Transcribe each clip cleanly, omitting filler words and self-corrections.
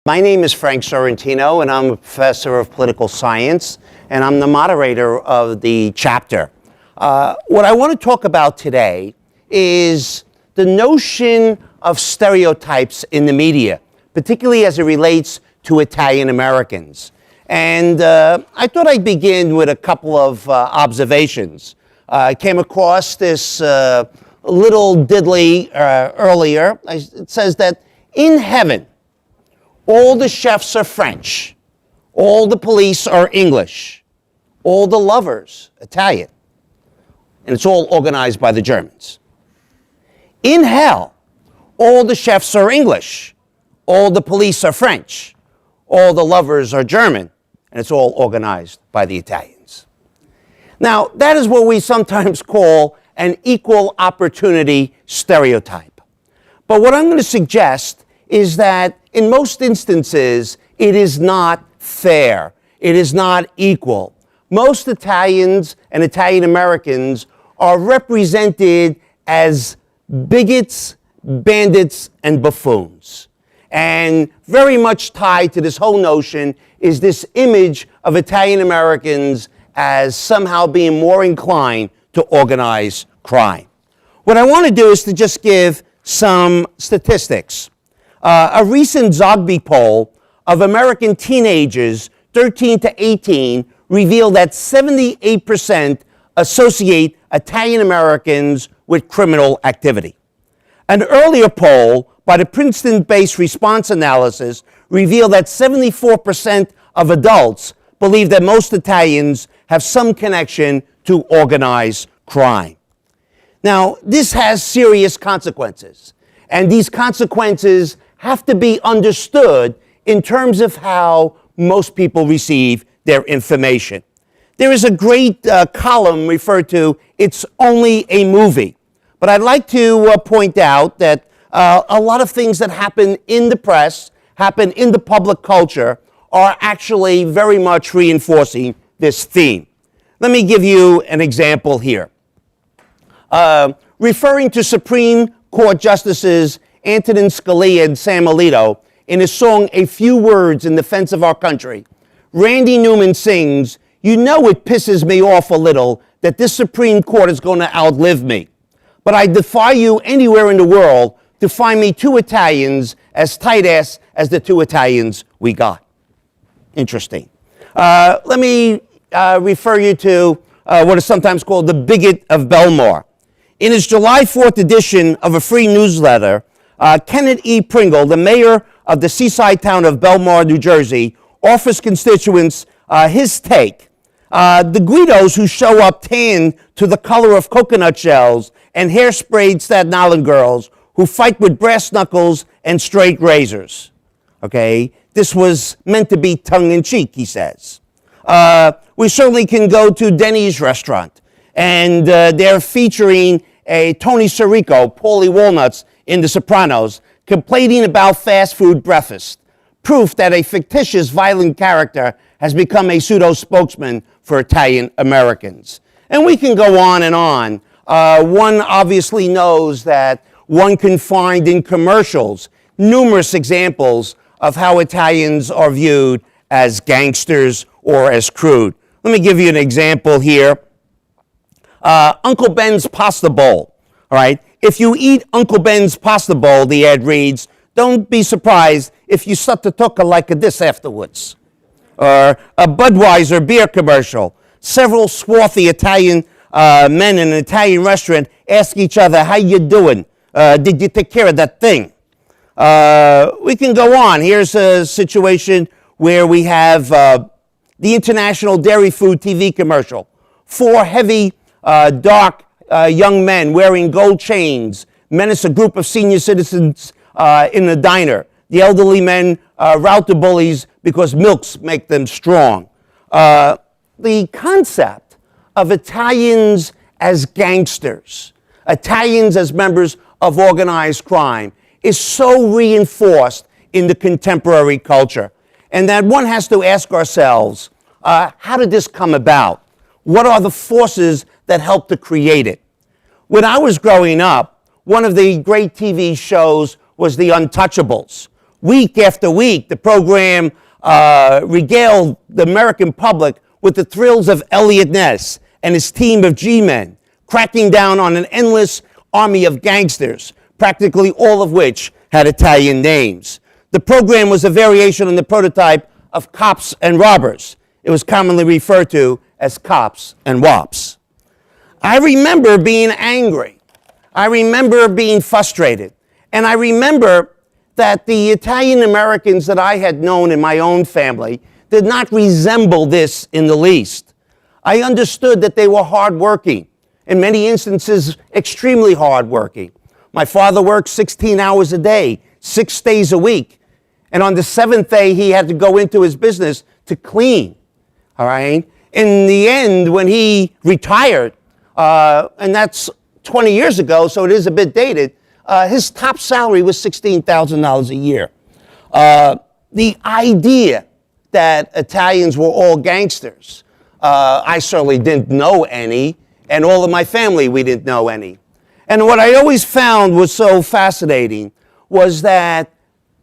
My name is Frank Sorrentino, and I'm a professor of political science, and I'm the moderator of the chapter. What I want to talk about today is the notion of stereotypes in the media, particularly as it relates to Italian Americans. And I thought I'd begin with a couple of observations. I came across this little diddly earlier. It says that in heaven, all the chefs are French, all the police are English, all the lovers Italian, and it's all organized by the Germans. In hell, all the chefs are English, all the police are French, all the lovers are German, and it's all organized by the Italians. Now, that is what we sometimes call an equal opportunity stereotype. But what I'm going to suggest is that in most instances, it is not fair. It is not equal. Most Italians and Italian Americans are represented as bigots, bandits, and buffoons. And very much tied to this whole notion is this image of Italian Americans as somehow being more inclined to organize crime. What I want to do is to just give some statistics. A recent Zogby poll of American teenagers 13 to 18 revealed that 78% associate Italian Americans with criminal activity. An earlier poll by the Princeton-based response analysis revealed that 74% of adults believe that most Italians have some connection to organized crime. Now, this has serious consequences, and these consequences have to be understood in terms of how most people receive their information. There is a great column referred to, "It's Only a Movie." But I'd like to point out that a lot of things that happen in the press, happen in the public culture, are actually very much reinforcing this theme. Let me give you an example here. Referring to Supreme Court Justices Antonin Scalia and Sam Alito in his song "A Few Words in Defense of Our Country," Randy Newman sings, "You know it pisses me off a little that this Supreme Court is going to outlive me. But I defy you anywhere in the world to find me two Italians as tight-ass as the two Italians we got." Interesting. Let me refer you to what is sometimes called the bigot of Belmar. In his July 4th edition of a free newsletter, Kenneth E. Pringle, the mayor of the seaside town of Belmar, New Jersey, offers constituents his take. The Guidos who show up tan to the color of coconut shells and hairsprayed Staten Island girls who fight with brass knuckles and straight razors. Okay, this was meant to be tongue-in-cheek, he says. We certainly can go to Denny's restaurant, and they're featuring a Tony Sirico, Paulie Walnuts in The Sopranos, complaining about fast food breakfast, proof that a fictitious violent character has become a pseudo-spokesman for Italian Americans. And we can go on and on. One obviously knows that one can find in commercials numerous examples of how Italians are viewed as gangsters or as crude. Let me give you an example here. Uncle Ben's pasta bowl, all right? If you eat Uncle Ben's pasta bowl, the ad reads, don't be surprised if you start to talk like this afterwards. Or a Budweiser beer commercial. Several swarthy Italian men in an Italian restaurant ask each other, how you doing? Did you take care of that thing? We can go on. Here's a situation where we have the International Dairy Food TV commercial. Four heavy, dark young men wearing gold chains menace a group of senior citizens in the diner. The elderly men rout the bullies because milks make them strong. The concept of Italians as gangsters, Italians as members of organized crime, is so reinforced in the contemporary culture. And that one has to ask ourselves, how did this come about? What are the forces that helped to create it? When I was growing up, one of the great TV shows was The Untouchables, Week after week, the program regaled the American public with the thrills of Elliot Ness and his team of G-men, cracking down on an endless army of gangsters, practically all of which had Italian names. The program was a variation on the prototype of Cops and Robbers. It was commonly referred to as Cops and Wops. I remember being angry. I remember being frustrated. And I remember that the Italian Americans that I had known in my own family did not resemble this in the least. I understood that they were hardworking, in many instances extremely hardworking. My father worked 16 hours a day, 6 days a week. And on the 7th day, he had to go into his business to clean, all right? In the end, when he retired, and that's 20 years ago, so it is a bit dated, his top salary was $16,000 a year. The idea that Italians were all gangsters, I certainly didn't know any, and all of my family, we didn't know any. And what I always found was so fascinating was that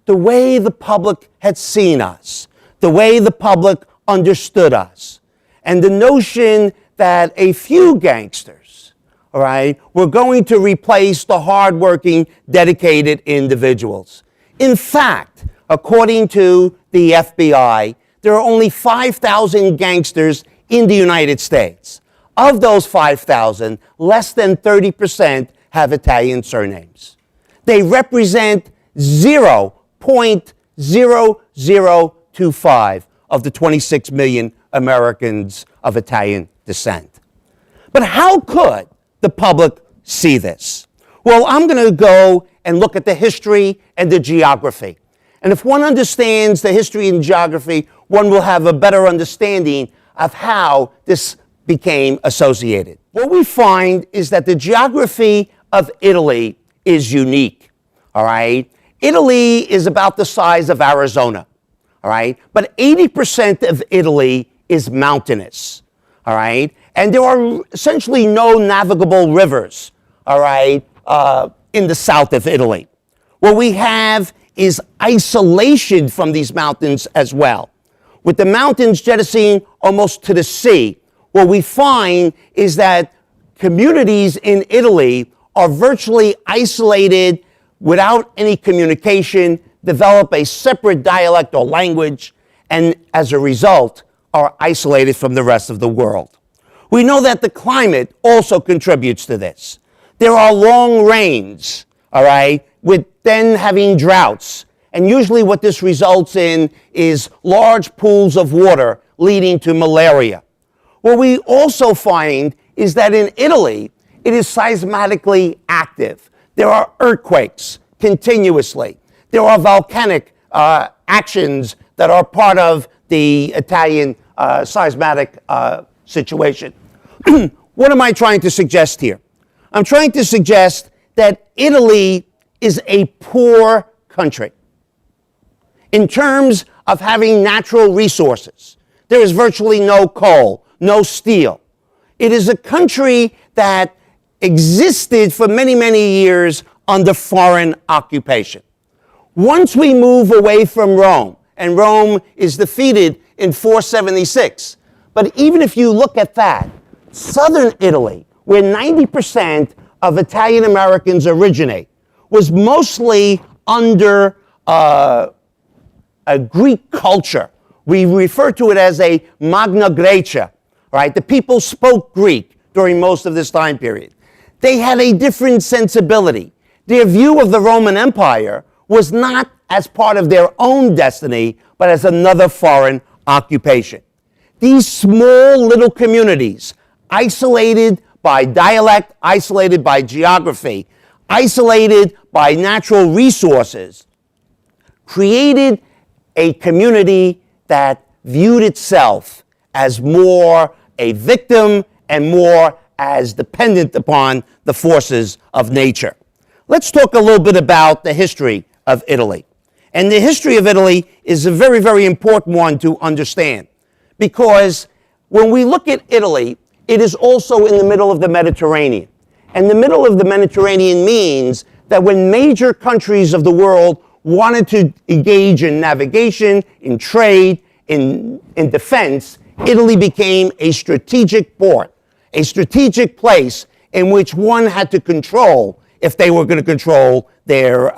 the way the public had seen us, the way the public understood us, and the notion that a few gangsters, all right, we're going to replace the hardworking, dedicated individuals. In fact, according to the FBI, there are only 5,000 gangsters in the United States. Of those 5,000, less than 30% have Italian surnames. They represent 0.0025 of the 26 million Americans of Italian descent. But how could the public see this? Well, I'm going to go and look at the history and the geography. And if one understands the history and geography, one will have a better understanding of how this became associated. What we find is that the geography of Italy is unique, all right? Italy is about the size of Arizona, all right? But 80% of Italy is mountainous, all right? And there are essentially no navigable rivers, all right, in the south of Italy. What we have is isolation from these mountains as well. With the mountains jettisoning almost to the sea, what we find is that communities in Italy are virtually isolated without any communication, develop a separate dialect or language, and as a result, are isolated from the rest of the world. We know that the climate also contributes to this. There are long rains, all right, with then having droughts. And usually what this results in is large pools of water leading to malaria. What we also find is that in Italy, it is seismically active. There are earthquakes continuously. There are volcanic actions that are part of the Italian seismic situation. What am I trying to suggest here? I'm trying to suggest that Italy is a poor country in terms of having natural resources. There is virtually no coal, no steel. It is a country that existed for many, many years under foreign occupation. Once we move away from Rome, and Rome is defeated in 476, but even if you look at that, southern Italy, where 90% of Italian Americans originate, was mostly under a Greek culture. We refer to it as a Magna Graecia, right? The people spoke Greek during most of this time period. They had a different sensibility. Their view of the Roman Empire was not as part of their own destiny, but as another foreign occupation. These small little communities, isolated by dialect, isolated by geography, isolated by natural resources, created a community that viewed itself as more a victim and more as dependent upon the forces of nature. Let's talk a little bit about the history of Italy. And the history of Italy is a very, very important one to understand, because when we look at Italy, it is also in the middle of the Mediterranean. And the middle of the Mediterranean means that when major countries of the world wanted to engage in navigation, in trade, in defense, Italy became a strategic port, a strategic place in which one had to control if they were going to control their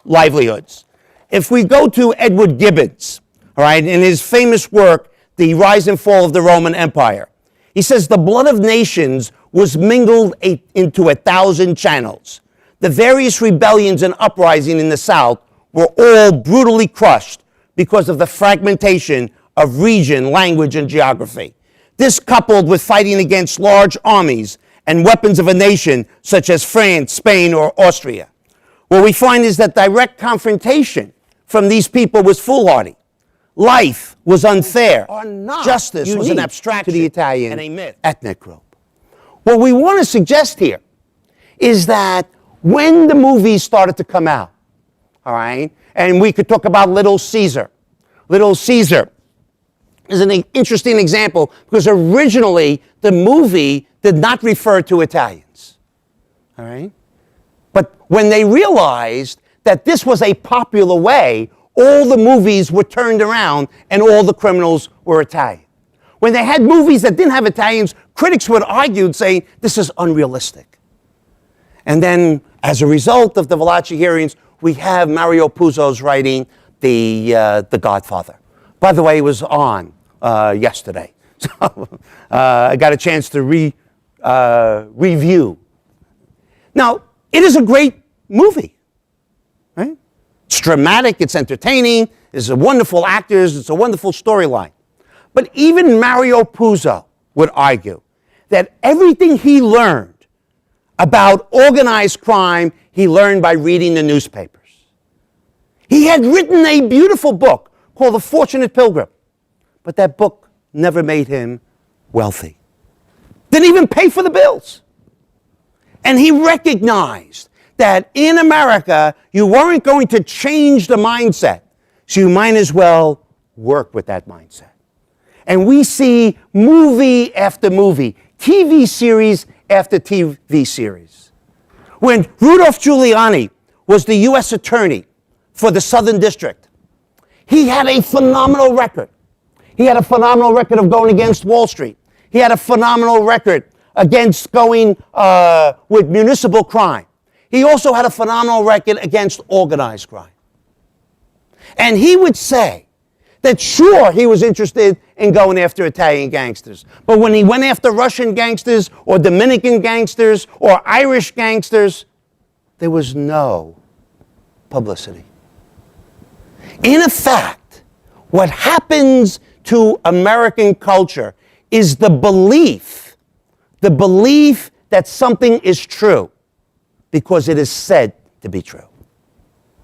livelihoods. If we go to Edward Gibbons, all right, in his famous work, The Rise and Fall of the Roman Empire, he says the blood of nations was mingled into 1,000 channels. The various rebellions and uprisings in the South were all brutally crushed because of the fragmentation of region, language, and geography. This, coupled with fighting against large armies and weapons of a nation such as France, Spain, or Austria, what we find is that direct confrontation from these people was foolhardy. Life was unfair. Justice was an abstraction to the Italian and a myth. Ethnic group. What we want to suggest here is that when the movies started to come out, all right, and we could talk about Little Caesar. Little Caesar is an interesting example because originally the movie did not refer to Italians, all right? But when they realized that this was a popular way, all the movies were turned around and all the criminals were Italian. When they had movies that didn't have Italians, critics would argue saying, this is unrealistic. And then, as a result of the Valachi hearings, we have Mario Puzo's writing The Godfather. By the way, it was on yesterday. So I got a chance to review. Now, it is a great movie, right? It's dramatic, it's entertaining, it's a wonderful actors, it's a wonderful storyline. But even Mario Puzo would argue that everything he learned about organized crime, he learned by reading the newspapers. He had written a beautiful book called The Fortunate Pilgrim, but that book never made him wealthy. Didn't even pay for the bills. And he recognized that in America, you weren't going to change the mindset, so you might as well work with that mindset. And we see movie after movie, TV series after TV series. When Rudolph Giuliani was the U.S. Attorney for the Southern District, he had a phenomenal record. He had a phenomenal record of going against Wall Street. He had a phenomenal record against going with municipal crime. He also had a phenomenal record against organized crime. And he would say that sure, he was interested in going after Italian gangsters. But when he went after Russian gangsters or Dominican gangsters or Irish gangsters, there was no publicity. In effect, what happens to American culture is the belief that something is true because it is said to be true.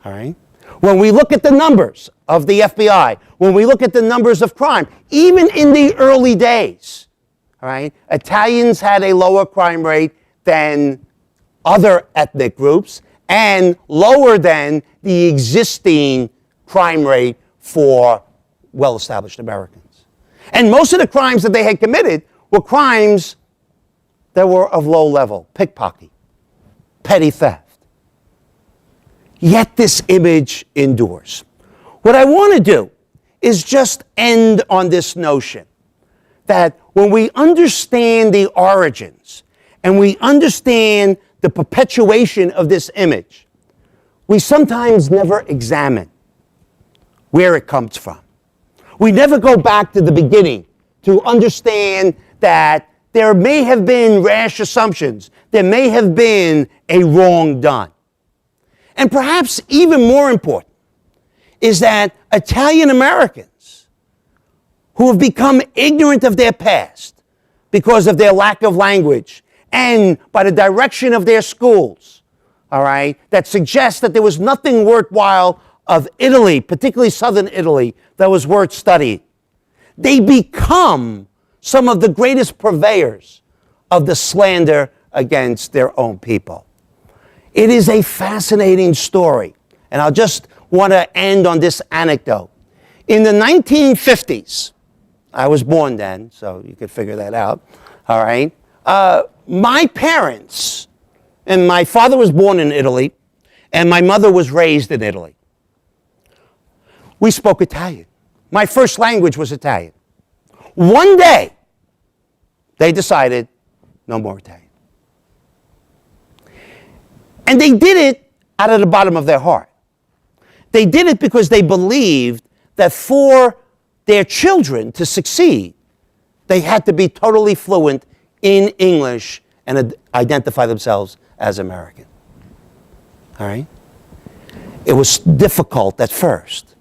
All right? When we look at the numbers of the FBI, when we look at the numbers of crime, even in the early days, all right, Italians had a lower crime rate than other ethnic groups and lower than the existing crime rate for well-established Americans. And most of the crimes that they had committed were crimes that were of low level, pickpocketing, petty theft. Yet this image endures. What I want to do is just end on this notion that when we understand the origins and we understand the perpetuation of this image, we sometimes never examine where it comes from. We never go back to the beginning to understand that there may have been rash assumptions, there may have been a wrong done. And perhaps even more important is that Italian Americans who have become ignorant of their past because of their lack of language and by the direction of their schools, all right, that suggests that there was nothing worthwhile of Italy, particularly southern Italy, that was worth studying. They become some of the greatest purveyors of the slander against their own people. It is a fascinating story, and I'll just want to end on this anecdote. In the 1950s, I was born then, so you could figure that out, all right? My parents, and my father was born in Italy, and my mother was raised in Italy. we spoke Italian. My first language was Italian. One day, they decided, no more Italian. And they did it out of the bottom of their heart. They did it because they believed that for their children to succeed, they had to be totally fluent in English and identify themselves as American. All right? It was difficult at first,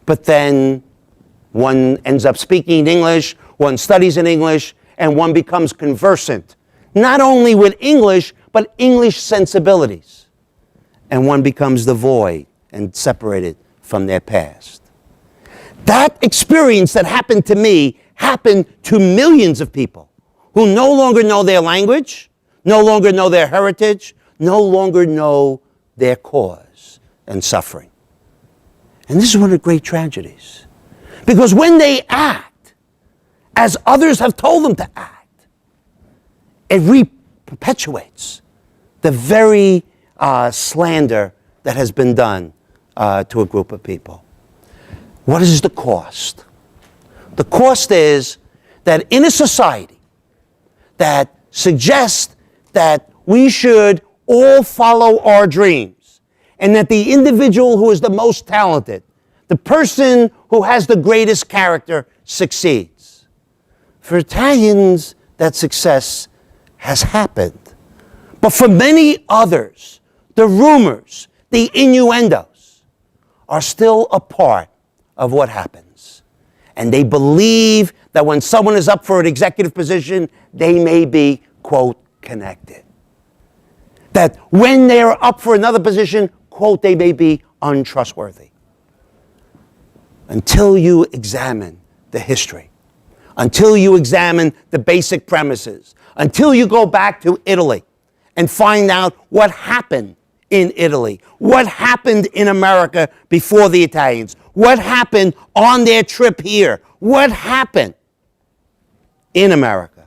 but then one ends up speaking English, one studies in English, and one becomes conversant, not only with English, but English sensibilities. And one becomes devoid and separated from their past. That experience that happened to me happened to millions of people who no longer know their language, no longer know their heritage, no longer know their cause and suffering. And this is one of the great tragedies. Because when they act as others have told them to act, it perpetuates the very slander that has been done to a group of people. What is the cost? The cost is that in a society that suggests that we should all follow our dreams, and that the individual who is the most talented, the person who has the greatest character, succeeds. For Italians, that success has happened. But for many others, the rumors, the innuendos are still a part of what happens. And they believe that when someone is up for an executive position, they may be, quote, connected. That when they are up for another position, quote, they may be untrustworthy. Until you examine the history, until you examine the basic premises, until you go back to Italy and find out what happened in Italy, what happened in America before the Italians, what happened on their trip here, what happened in America,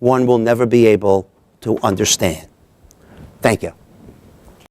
one will never be able to understand. Thank you.